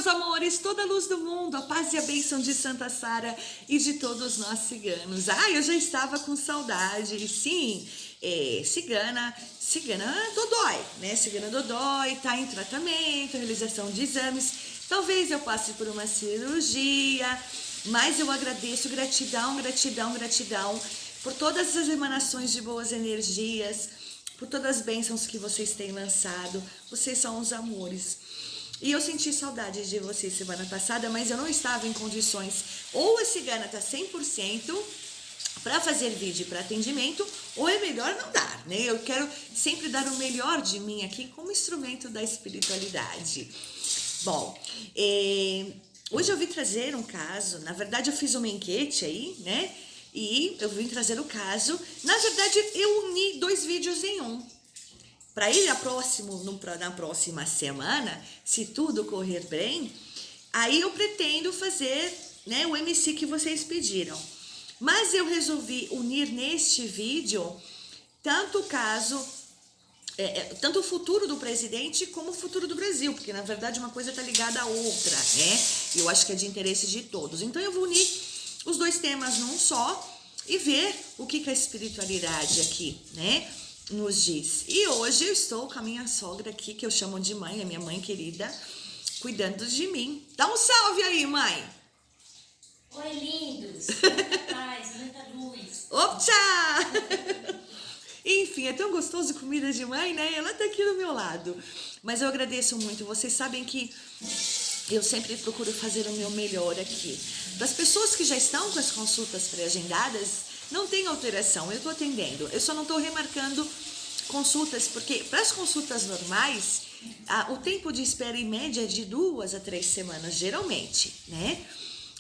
meus amores, toda a luz do mundo, a paz e a bênção de Santa Sara e de todos nós ciganos. Eu já estava com saudade, sim, cigana Dodói, né? Cigana Dodói tá em tratamento, realização de exames. Talvez eu passe por uma cirurgia, mas eu agradeço, gratidão por todas as emanações de boas energias, por todas as bênçãos que vocês têm lançado. Vocês são os amores. E eu senti saudade de vocês semana passada, mas eu não estava em condições. Ou a cigana tá 100% para fazer vídeo para atendimento, ou é melhor não dar, né? Eu quero sempre dar o melhor de mim aqui como instrumento da espiritualidade. Bom, hoje eu vim trazer um caso. Na verdade, eu fiz uma enquete aí, né? E eu vim trazer o caso. Na verdade, eu uni 2 vídeos em um. Para ir na próxima semana, se tudo correr bem, aí eu pretendo fazer, né, o MC que vocês pediram. Mas eu resolvi unir neste vídeo tanto o caso, tanto o futuro do presidente como o futuro do Brasil, porque na verdade uma coisa está ligada à outra, né? Eu acho que é de interesse de todos. Então eu vou unir os 2 temas num só e ver o que a espiritualidade aqui, né, nos diz. E hoje eu estou com a minha sogra aqui, que eu chamo de mãe, a minha mãe querida, cuidando de mim. Dá um salve aí, mãe! Oi, lindos! Muita paz, muita luz! Opa! Enfim, é tão gostoso comida de mãe, né? Ela tá aqui do meu lado. Mas eu agradeço muito. Vocês sabem que eu sempre procuro fazer o meu melhor aqui. Das pessoas que já estão com as consultas pré-agendadas, não tem alteração, eu tô atendendo. Eu só não tô remarcando consultas, porque para as consultas normais, o tempo de espera em média é de 2 a 3 semanas, geralmente, né?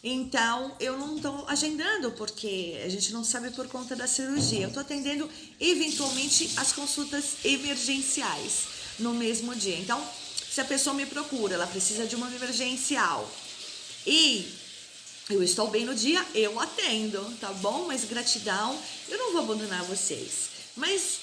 Então, eu não tô agendando, porque a gente não sabe por conta da cirurgia. Eu tô atendendo, eventualmente, as consultas emergenciais no mesmo dia. Então, se a pessoa me procura, ela precisa de uma emergencial e eu estou bem no dia, eu atendo, tá bom? Mas gratidão, eu não vou abandonar vocês. Mas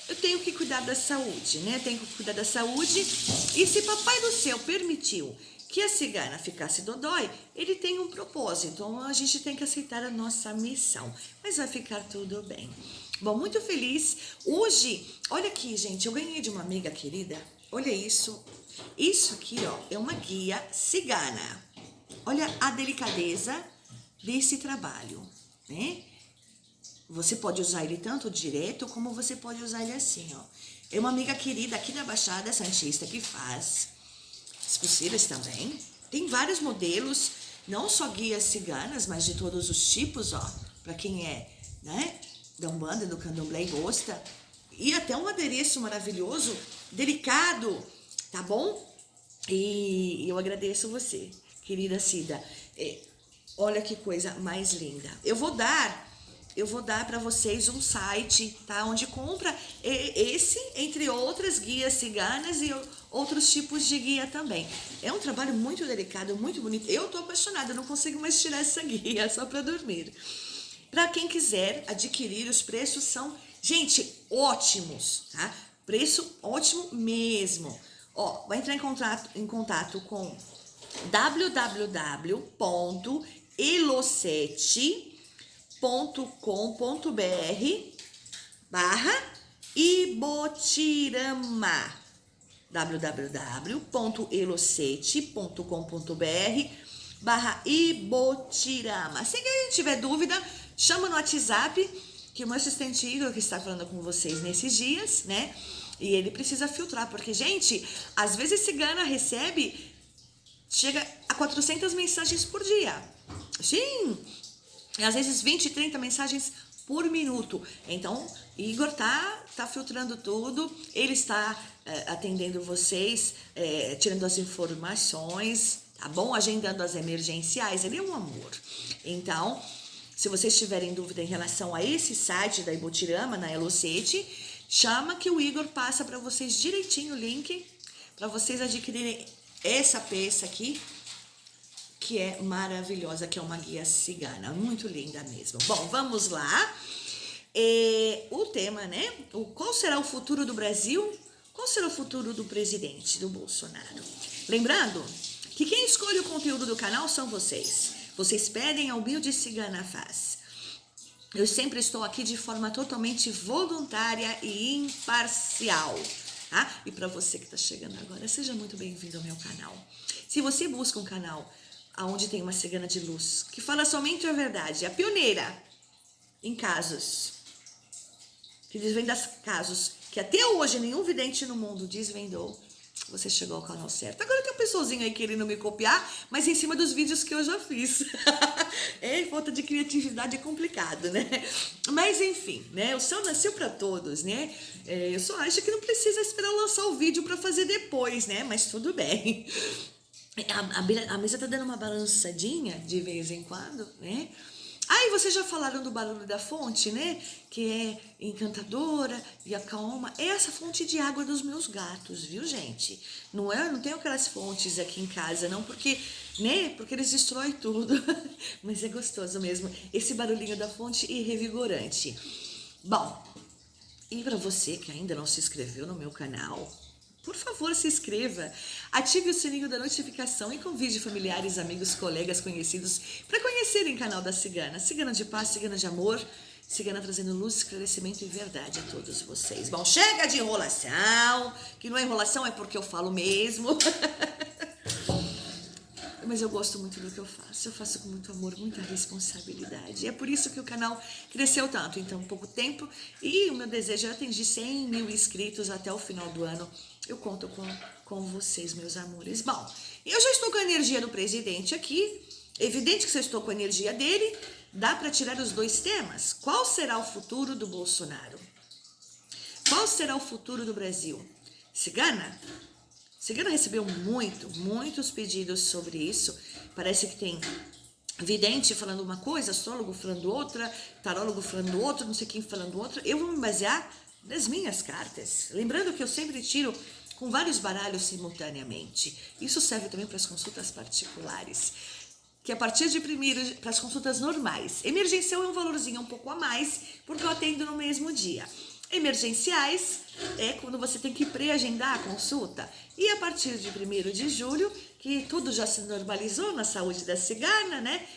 eu tenho que cuidar da saúde, né? Tenho que cuidar da saúde. E se Papai do Céu permitiu que a cigana ficasse dodói, ele tem um propósito. Então a gente tem que aceitar a nossa missão. Mas vai ficar tudo bem. Bom, muito feliz. Hoje, olha aqui, gente, eu ganhei de uma amiga querida. Olha isso. Isso aqui, ó, é uma guia cigana. Olha a delicadeza desse trabalho, né? Você pode usar ele tanto direto, como você pode usar ele assim, ó. É uma amiga querida aqui da Baixada Santista que faz as pulseiras também. Tem vários modelos, não só guias ciganas, mas de todos os tipos, ó. Pra quem é, né, da Umbanda, do Candomblé e gosta. E até um adereço maravilhoso, delicado, tá bom? E eu agradeço você, querida Cida. Olha que coisa mais linda. Eu vou dar para vocês um site, tá? Onde compra esse, entre outras guias ciganas e outros tipos de guia também. É um trabalho muito delicado, muito bonito. Eu tô apaixonada, eu não consigo mais tirar essa guia só para dormir. Para quem quiser adquirir, os preços são, gente, ótimos, tá? Preço ótimo mesmo. Ó, vai entrar em contato com www.elocete.com.br/Ibotirama www.elocete.com.br/Ibotirama. Se alguém tiver dúvida, chama no WhatsApp, que o meu assistente Igor, que está falando com vocês nesses dias, né? E ele precisa filtrar, porque, gente, às vezes cigana chega a 400 mensagens por dia. Sim, às vezes 20, 30 mensagens por minuto. Então, Igor tá filtrando tudo, ele está atendendo vocês, tirando as informações, tá bom? Agendando as emergenciais, ele é um amor. Então, se vocês tiverem dúvida em relação a esse site da Ibotirama, na Elocete, chama que o Igor passa para vocês direitinho o link, para vocês adquirirem essa peça aqui, que é maravilhosa, que é uma guia cigana, muito linda mesmo. Bom, vamos lá. O tema, né? Qual será o futuro do Brasil? Qual será o futuro do presidente, do Bolsonaro? Lembrando que quem escolhe o conteúdo do canal são vocês. Vocês pedem, a humilde cigana faz. Eu sempre estou aqui de forma totalmente voluntária e imparcial, tá? E para você que está chegando agora, seja muito bem-vindo ao meu canal. Se você busca um canal onde tem uma cigana de luz, que fala somente a verdade, a pioneira em casos, que desvenda casos que até hoje nenhum vidente no mundo desvendou, você chegou ao canal certo. Agora tem um pessoalzinho aí querendo me copiar, mas em cima dos vídeos que eu já fiz. Falta de criatividade é complicado, né? Mas enfim, né? O céu nasceu para todos, né? Eu só acho que não precisa esperar lançar o vídeo para fazer depois, né? Mas tudo bem. A mesa tá dando uma balançadinha de vez em quando, né? Aí vocês já falaram do barulho da fonte, né? Que é encantadora e acalma. É essa fonte de água dos meus gatos, viu, gente? Não tenho aquelas fontes aqui em casa, não, porque, né? Porque eles destroem tudo. Mas é gostoso mesmo. Esse barulhinho da fonte e revigorante. Bom, e para você que ainda não se inscreveu no meu canal, por favor, se inscreva, ative o sininho da notificação e convide familiares, amigos, colegas, conhecidos para conhecerem o canal da Cigana. Cigana de paz, Cigana de amor, Cigana trazendo luz, esclarecimento e verdade a todos vocês. Bom, chega de enrolação, que não é enrolação, é porque eu falo mesmo. Mas eu gosto muito do que eu faço com muito amor, muita responsabilidade. E é por isso que o canal cresceu tanto em tão pouco tempo. E o meu desejo é atingir 100 mil inscritos até o final do ano. Eu conto com vocês, meus amores. Bom, eu já estou com a energia do presidente aqui. Evidente que se eu estou com a energia dele, dá para tirar os dois temas. Qual será o futuro do Bolsonaro? Qual será o futuro do Brasil? Cigana recebeu muitos pedidos sobre isso. Parece que tem vidente falando uma coisa, astrólogo falando outra, tarólogo falando outra, não sei quem falando outra. Eu vou me basear nas minhas cartas. Lembrando que eu sempre tiro com vários baralhos simultaneamente. Isso serve também para as consultas particulares. Que a partir de primeiro, para as consultas normais. Emergencial é um valorzinho um pouco a mais, porque eu atendo no mesmo dia. Emergenciais é quando você tem que pré-agendar a consulta. E a partir de 1º de julho, que tudo já se normalizou na saúde da cigana, né?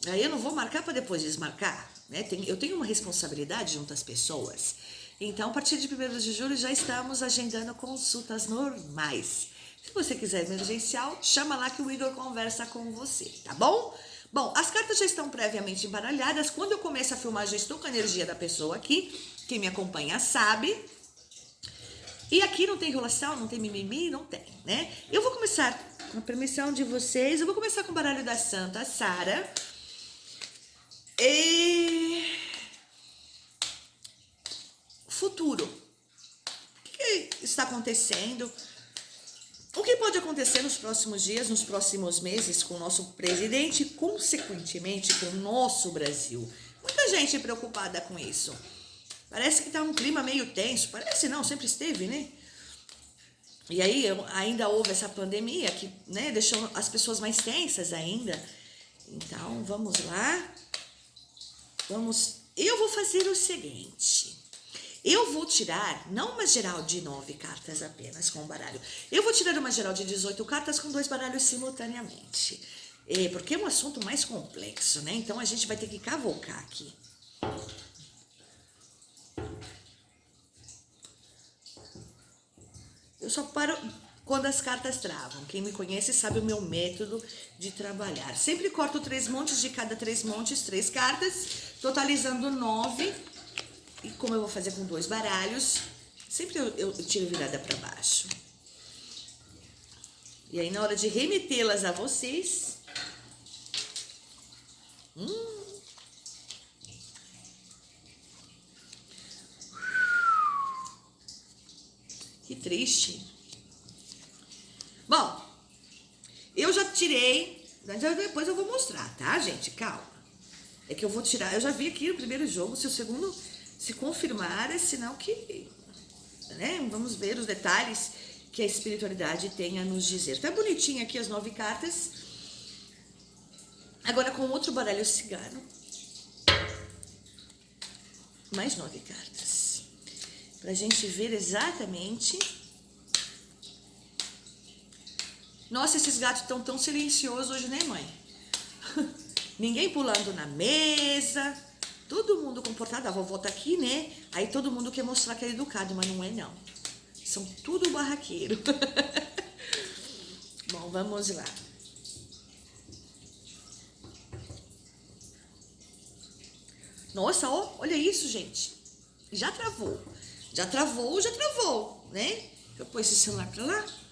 Aí eu não vou marcar para depois desmarcar, né? Eu tenho uma responsabilidade junto às pessoas. Então, a partir de 1º de julho, já estamos agendando consultas normais. Se você quiser emergencial, chama lá que o Igor conversa com você, tá bom? Bom, as cartas já estão previamente embaralhadas. Quando eu começo a filmar, já estou com a energia da pessoa aqui. Quem me acompanha sabe. E aqui não tem enrolação, não tem mimimi, não tem, né? Eu vou começar, com a permissão de vocês, eu vou começar com o baralho da Santa Sara. Futuro. O que está acontecendo? O que pode acontecer nos próximos dias, nos próximos meses com o nosso presidente e, consequentemente, com o nosso Brasil? Muita gente preocupada com isso. Parece que tá um clima meio tenso. Parece não, sempre esteve, né? E aí ainda houve essa pandemia que, né, deixou as pessoas mais tensas ainda. Então, vamos lá. Eu vou fazer o seguinte. Eu vou tirar, não uma geral de 9 cartas apenas com o baralho. Eu vou tirar uma geral de 18 cartas com 2 baralhos simultaneamente. Porque é um assunto mais complexo, né? Então, a gente vai ter que cavocar aqui. Eu só paro quando as cartas travam. Quem me conhece sabe o meu método de trabalhar. Sempre corto 3 montes, de cada 3 montes, 3 cartas, totalizando 9. E como eu vou fazer com 2 baralhos, sempre eu tiro virada para baixo. E aí, na hora de remetê-las a vocês... Que triste. Bom, eu já tirei, depois eu vou mostrar, tá, gente? Calma. É que eu vou tirar, eu já vi aqui o primeiro jogo, se o segundo se confirmar, é sinal que, né, vamos ver os detalhes que a espiritualidade tem a nos dizer. Tá bonitinho aqui as 9 cartas. Agora com outro baralho cigano. Mais 9 cartas. Pra gente ver exatamente Nossa, esses gatos estão tão silenciosos hoje, né, mãe? Ninguém pulando na mesa, todo mundo comportado. A vovó tá aqui, né? Aí todo mundo quer mostrar que é educado, mas não é, não. São tudo barraqueiro. Bom, vamos lá. Nossa, ó, olha isso, gente. Já travou. Já travou, já travou, né? Deixa eu pôr esse celular pra lá.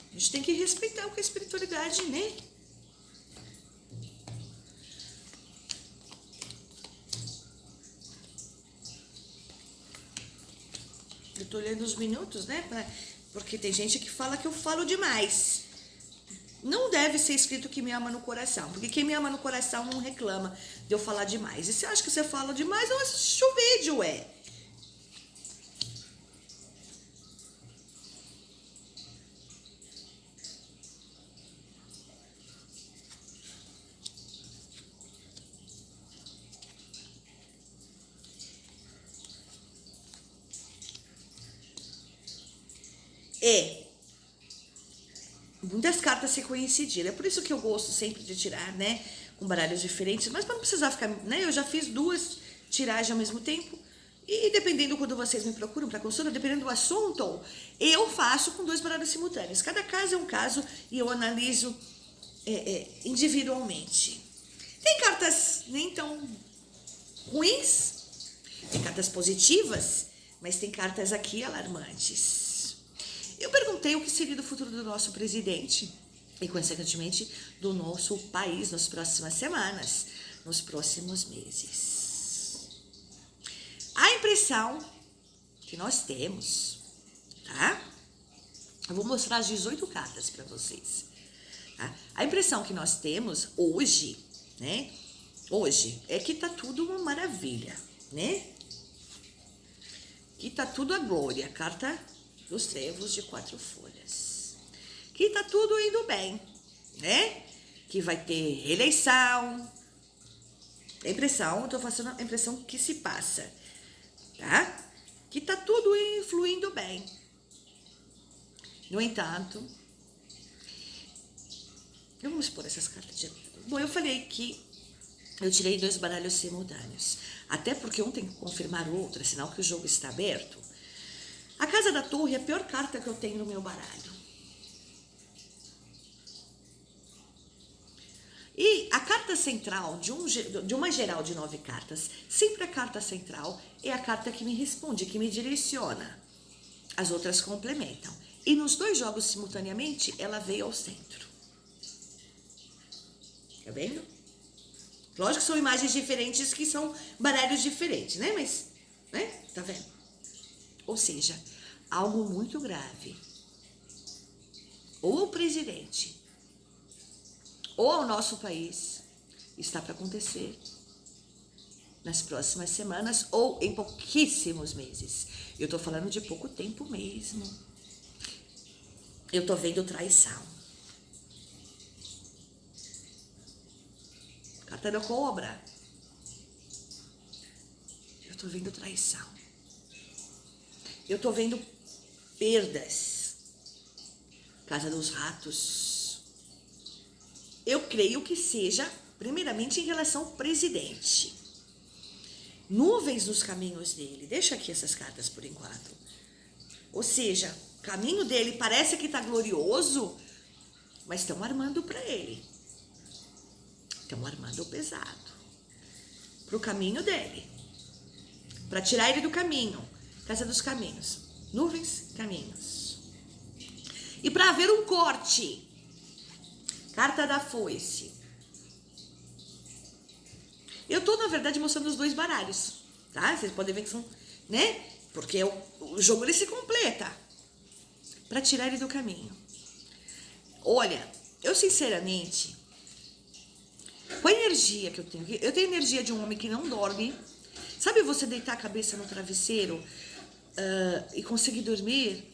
A gente tem que respeitar o que é espiritualidade, né? Eu tô olhando os minutos, né? Porque tem gente que fala que eu falo demais. Não deve ser escrito que me ama no coração, porque quem me ama no coração não reclama de eu falar demais. E se acha que você fala demais, eu assisto o vídeo, ué. Muitas cartas se coincidiram. É por isso que eu gosto sempre de tirar, né? Com baralhos diferentes. Mas para não precisar ficar, né? Eu já fiz 2 tiragens ao mesmo tempo. E dependendo quando vocês me procuram para consulta, dependendo do assunto, eu faço com 2 baralhos simultâneos. Cada caso é um caso e eu analiso individualmente. Tem cartas nem tão ruins, tem cartas positivas, mas tem cartas aqui alarmantes. Eu perguntei o que seria do futuro do nosso presidente e, consequentemente, do nosso país nas próximas semanas, nos próximos meses. A impressão que nós temos, tá? Eu vou mostrar as 18 cartas para vocês. Tá? A impressão que nós temos hoje, né? Hoje é que tá tudo uma maravilha, né? Que tá tudo a glória. Carta dos Trevos de 4 folhas. Que tá tudo indo bem, né? Que vai ter reeleição. A impressão, eu tô fazendo a impressão que se passa, tá? Que tá tudo fluindo bem. No entanto, vamos pôr essas cartas de... Bom, eu falei que eu tirei 2 baralhos simultâneos. Até porque um tem que confirmar o outro, é sinal que o jogo está aberto. A Casa da Torre é a pior carta que eu tenho no meu baralho. E a carta central, de uma geral de 9 cartas, sempre a carta central é a carta que me responde, que me direciona. As outras complementam. E nos 2 jogos simultaneamente, ela veio ao centro. Tá vendo? Lógico que são imagens diferentes, que são baralhos diferentes, né? Mas, né? Tá vendo? Ou seja, algo muito grave. Ou o presidente, ou ao nosso país, está para acontecer nas próximas semanas ou em pouquíssimos meses. Eu tô falando de pouco tempo mesmo. Eu tô vendo traição. Carta da cobra. Eu tô vendo traição. Eu tô vendo perdas. Casa dos Ratos. Eu creio que seja, primeiramente, em relação ao presidente. Nuvens nos caminhos dele. Deixa aqui essas cartas por enquanto. Ou seja, o caminho dele parece que tá glorioso, mas estão armando para ele. Estão armando pesado. Pro caminho dele. Para tirar ele do caminho. Casa dos caminhos. Nuvens, caminhos. E para haver um corte. Carta da foice. Eu tô, na verdade, mostrando os 2 baralhos. Tá? Vocês podem ver que são, né? Porque o jogo ele se completa. Para tirar ele do caminho. Olha, eu sinceramente, com a energia que eu tenho energia de um homem que não dorme. Sabe você deitar a cabeça no travesseiro e conseguir dormir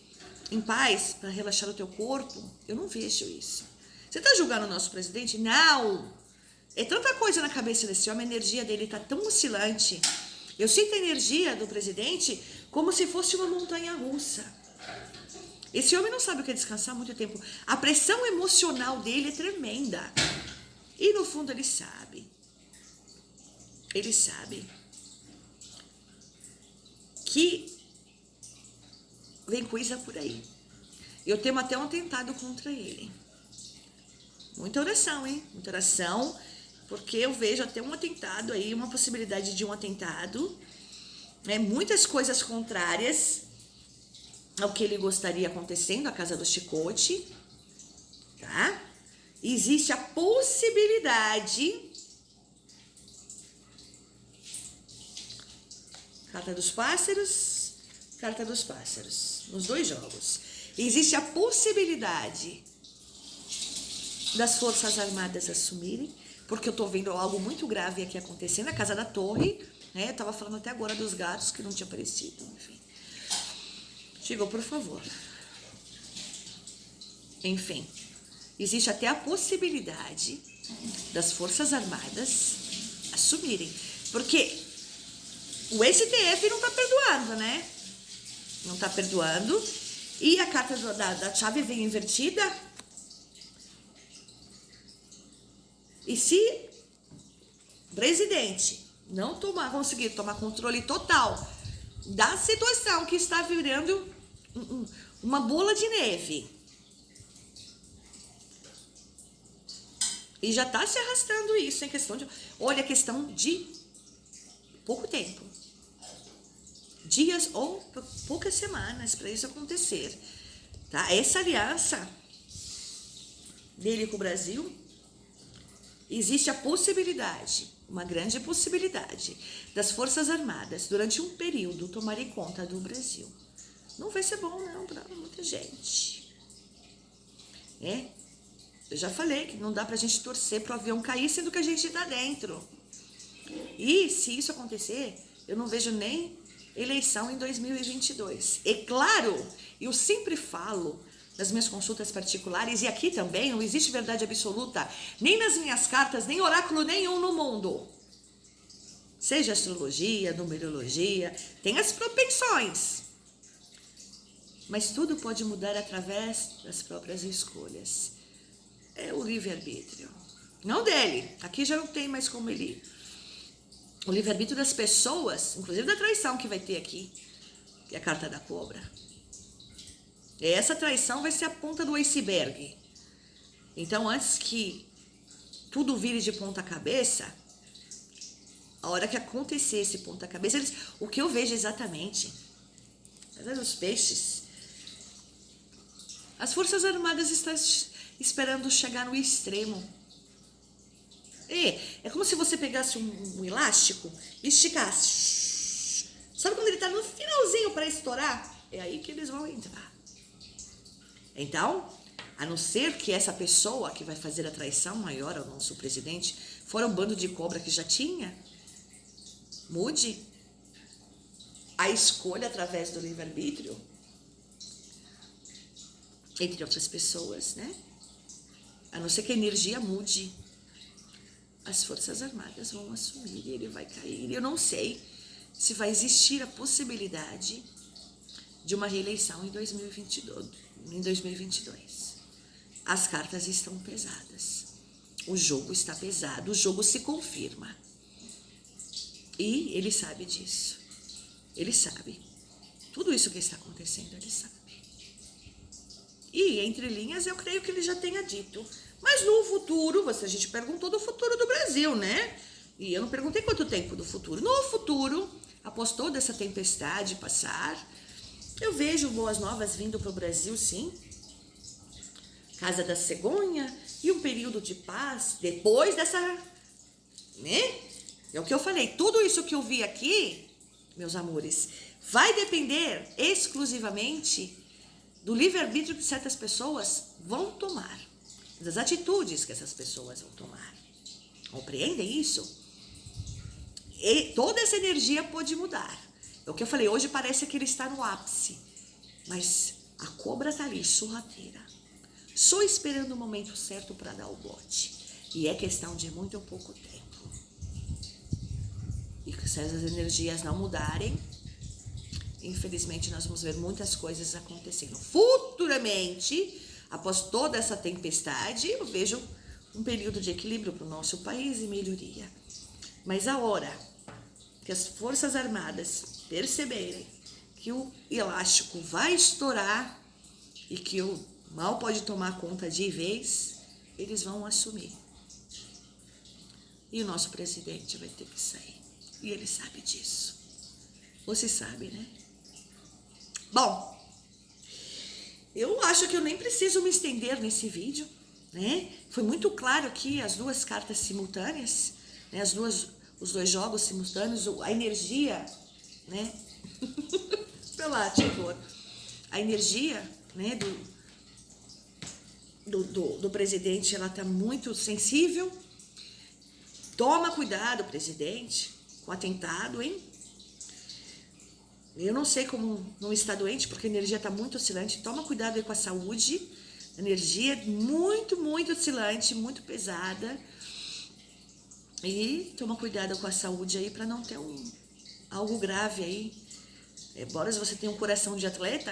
em paz para relaxar o teu corpo? Eu não vejo isso. Você tá julgando o nosso presidente? Não! É tanta coisa na cabeça desse homem, a energia dele tá tão oscilante. Eu sinto a energia do presidente como se fosse uma montanha russa. Esse homem não sabe o que é descansar há muito tempo. A pressão emocional dele é tremenda. E no fundo ele sabe. Ele sabe que vem coisa por aí. Eu temo até um atentado contra ele. Muita oração, hein? Muita oração, porque eu vejo até um atentado aí, uma possibilidade de um atentado, né? Muitas coisas contrárias ao que ele gostaria acontecendo, a casa do chicote, tá? Existe a possibilidade, carta dos pássaros, nos dois jogos. Existe a possibilidade das Forças Armadas assumirem, porque eu tô vendo algo muito grave aqui acontecendo na casa da torre, né? Eu tava falando até agora dos gatos que não tinha aparecido, enfim. Chico, por favor. Enfim, existe até a possibilidade das Forças Armadas assumirem, porque o STF não tá perdoando, né? Não tá perdoando. E a carta da chave vem invertida. E se o presidente não conseguir tomar controle total da situação que está virando uma bola de neve, e já está se arrastando isso em questão de... Olha, questão de pouco tempo. Dias ou poucas semanas para isso acontecer. Tá? Essa aliança dele com o Brasil, existe a possibilidade, uma grande possibilidade, das Forças Armadas, durante um período, tomarem conta do Brasil. Não vai ser bom, não, para muita gente. Eu já falei que não dá pra gente torcer pro avião cair, sendo que a gente tá dentro. E se isso acontecer, eu não vejo nem eleição em 2022. É claro, eu sempre falo nas minhas consultas particulares, e aqui também não existe verdade absoluta, nem nas minhas cartas, nem oráculo nenhum no mundo. Seja astrologia, numerologia, tem as propensões. Mas tudo pode mudar através das próprias escolhas. É o livre-arbítrio. Não dele, aqui já não tem mais como ele... O livre-arbítrio das pessoas, inclusive da traição que vai ter aqui, que é a carta da cobra. E essa traição vai ser a ponta do iceberg. Então, antes que tudo vire de ponta cabeça, a hora que acontecer esse ponta cabeça, o que eu vejo exatamente, os peixes, as Forças Armadas estão esperando chegar no extremo. É como se você pegasse um elástico e esticasse. Sabe quando ele está no finalzinho para estourar? É aí que eles vão entrar. Então, a não ser que essa pessoa que vai fazer a traição maior ao nosso presidente, fora um bando de cobra que já tinha, mude a escolha através do livre-arbítrio, entre outras pessoas, né? A não ser que a energia mude, as Forças Armadas vão assumir e ele vai cair. Eu não sei se vai existir a possibilidade de uma reeleição em 2022. As cartas estão pesadas. O jogo está pesado, o jogo se confirma. E ele sabe disso. Ele sabe. Tudo isso que está acontecendo, ele sabe. E, entre linhas, eu creio que ele já tenha dito. Mas no futuro, a gente perguntou do futuro do Brasil, né? E eu não perguntei quanto tempo do futuro. No futuro, após toda essa tempestade passar, eu vejo boas novas vindo para o Brasil, sim. Casa da Cegonha e um período de paz depois dessa... né? É o que eu falei. Tudo isso que eu vi aqui, meus amores, vai depender exclusivamente do livre-arbítrio que certas pessoas vão tomar, das atitudes que essas pessoas vão tomar. Compreendem isso? E toda essa energia pode mudar. É o que eu falei, hoje parece que ele está no ápice, mas a cobra está ali, sorrateira, só esperando o momento certo para dar o bote. E é questão de muito ou pouco tempo. E se essas energias não mudarem, infelizmente nós vamos ver muitas coisas acontecendo. Futuramente, após toda essa tempestade, eu vejo um período de equilíbrio para o nosso país e melhoria. Mas a hora que as Forças Armadas perceberem que o elástico vai estourar e que o mal pode tomar conta de vez, eles vão assumir. E o nosso presidente vai ter que sair. E ele sabe disso. Você sabe, né? Bom, eu acho que eu nem preciso me estender nesse vídeo, né? Foi muito claro aqui as duas cartas simultâneas, né? Os dois jogos simultâneos, a energia, né? Pela Tigor, a energia, né? Do presidente, ela tá muito sensível. Toma cuidado, presidente, com o atentado, hein? Eu não sei como não está doente, porque a energia está muito oscilante. Toma cuidado aí com a saúde. Energia muito, muito oscilante, muito pesada. E toma cuidado com a saúde aí para não ter algo grave aí. Embora você tenha um coração de atleta,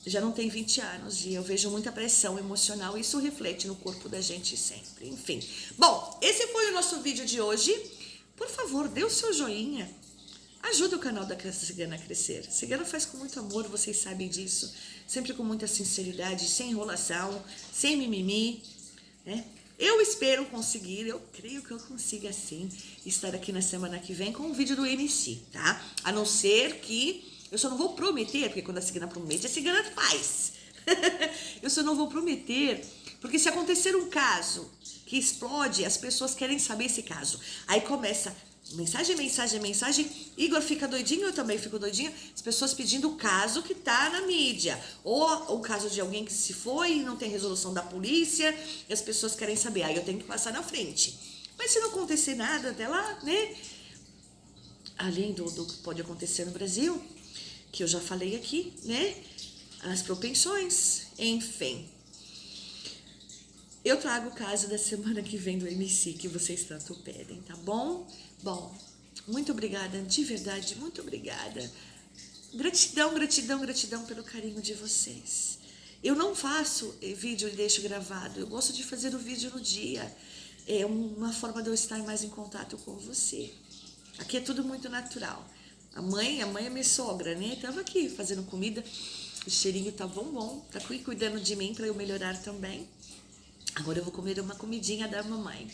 já não tem 20 anos e eu vejo muita pressão emocional e isso reflete no corpo da gente sempre. Enfim. Bom, esse foi o nosso vídeo de hoje. Por favor, dê o seu joinha. Ajuda o canal da Cigana a crescer. Cigana faz com muito amor, vocês sabem disso. Sempre com muita sinceridade, sem enrolação, sem mimimi, né? Eu espero conseguir, eu creio que eu consiga sim, estar aqui na semana que vem com um vídeo do MC, tá? A não ser que, eu só não vou prometer, porque quando a Cigana promete, a Cigana faz. Eu só não vou prometer, porque se acontecer um caso que explode, as pessoas querem saber esse caso. Aí começa mensagem, Igor fica doidinho, eu também fico doidinha, as pessoas pedindo o caso que tá na mídia, ou o caso de alguém que se foi e não tem resolução da polícia, e as pessoas querem saber, aí eu tenho que passar na frente. Mas se não acontecer nada até lá, né, além do que pode acontecer no Brasil, que eu já falei aqui, né, as propensões, enfim. Eu trago o caso da semana que vem do MC, que vocês tanto pedem, tá bom? Bom, muito obrigada, de verdade, muito obrigada. Gratidão, gratidão, gratidão pelo carinho de vocês. Eu não faço vídeo e deixo gravado, eu gosto de fazer o vídeo no dia. É uma forma de eu estar mais em contato com você. Aqui é tudo muito natural. A mãe é minha sogra, né? Tava aqui fazendo comida, o cheirinho tá bom, tá aqui cuidando de mim para eu melhorar também. Agora eu vou comer uma comidinha da mamãe.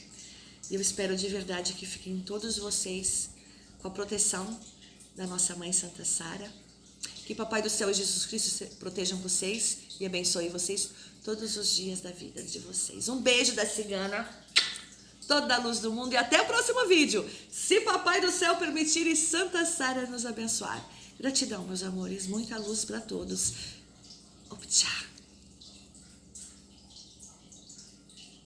E eu espero de verdade que fiquem todos vocês com a proteção da nossa mãe Santa Sara. Que Papai do Céu e Jesus Cristo protejam vocês e abençoe vocês todos os dias da vida de vocês. Um beijo da Cigana, toda a luz do mundo e até o próximo vídeo. Se Papai do Céu permitir e Santa Sara nos abençoar. Gratidão, meus amores. Muita luz para todos. Tchau.